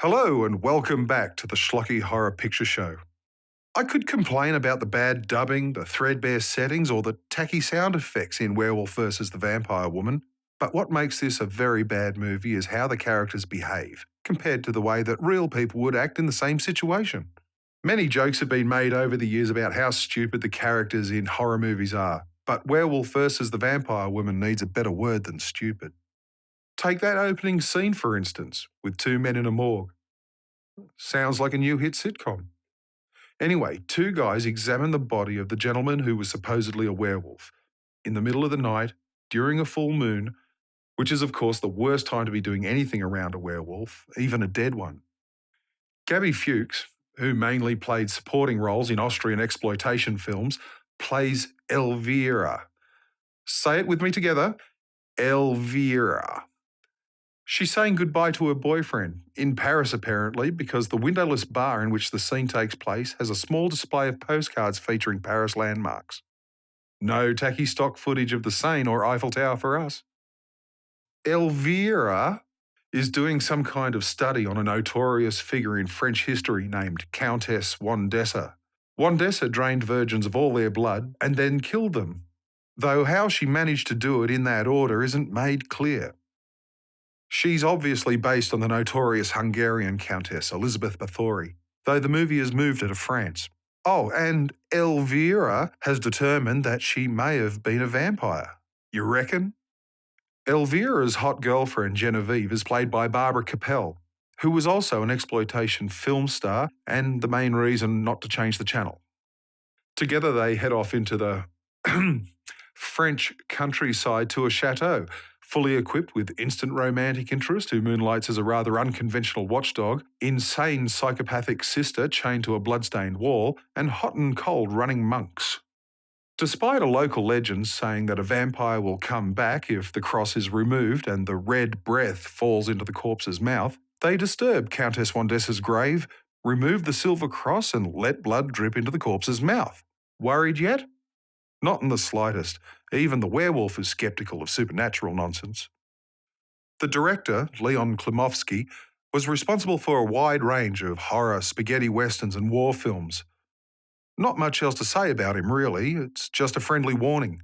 Hello and welcome back to the Schlocky Horror Picture Show. I could complain about the bad dubbing, the threadbare settings, or the tacky sound effects in Werewolf versus the Vampire Woman, but what makes this a very bad movie is how the characters behave, compared to the way that real people would act in the same situation. Many jokes have been made over the years about how stupid the characters in horror movies are, but Werewolf versus the Vampire Woman needs a better word than stupid. Take that opening scene, for instance, with two men in a morgue. Sounds like a new hit sitcom. Anyway, two guys examine the body of the gentleman who was supposedly a werewolf in the middle of the night during a full moon, which is of course the worst time to be doing anything around a werewolf, even a dead one. Gabby Fuchs, who mainly played supporting roles in Austrian exploitation films, plays Elvira. Say it with me together, Elvira. She's saying goodbye to her boyfriend, in Paris apparently, because the windowless bar in which the scene takes place has a small display of postcards featuring Paris landmarks. No tacky stock footage of the Seine or Eiffel Tower for us. Elvira is doing some kind of study on a notorious figure in French history named Countess Wandessa. Wandessa drained virgins of all their blood and then killed them, though how she managed to do it in that order isn't made clear. She's obviously based on the notorious Hungarian Countess Elizabeth Bathory, though the movie has moved her to France. Oh, and Elvira has determined that she may have been a vampire. You reckon? Elvira's hot girlfriend Genevieve is played by Barbara Capel, who was also an exploitation film star and the main reason not to change the channel. Together they head off into the French countryside to a chateau, fully equipped with instant romantic interest who moonlights as a rather unconventional watchdog, insane psychopathic sister chained to a bloodstained wall, and hot and cold running monks. Despite a local legend saying that a vampire will come back if the cross is removed and the red breath falls into the corpse's mouth, they disturb Countess Wandessa's grave, remove the silver cross and let blood drip into the corpse's mouth. Worried yet? Not in the slightest. Even the werewolf is skeptical of supernatural nonsense. The director, Leon Klimovsky, was responsible for a wide range of horror, spaghetti westerns and war films. Not much else to say about him, really. It's just a friendly warning.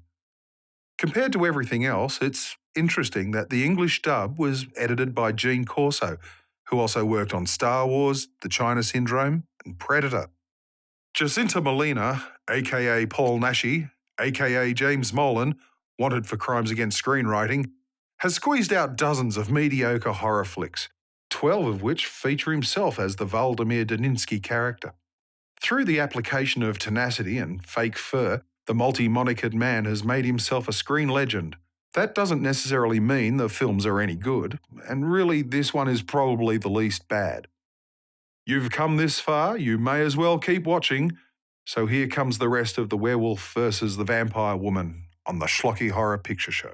Compared to everything else, it's interesting that the English dub was edited by Gene Corso, who also worked on Star Wars, The China Syndrome, and Predator. Jacinta Molina, aka Paul Nashi, aka James Molan, wanted for crimes against screenwriting, has squeezed out dozens of mediocre horror flicks, 12 of which feature himself as the Waldemar Daninsky character. Through the application of tenacity and fake fur, the multi-monikered man has made himself a screen legend. That doesn't necessarily mean the films are any good, and really this one is probably the least bad. You've come this far, you may as well keep watching. So here comes the rest of the Werewolf versus the Vampire Woman on the Schlocky Horror Picture Show.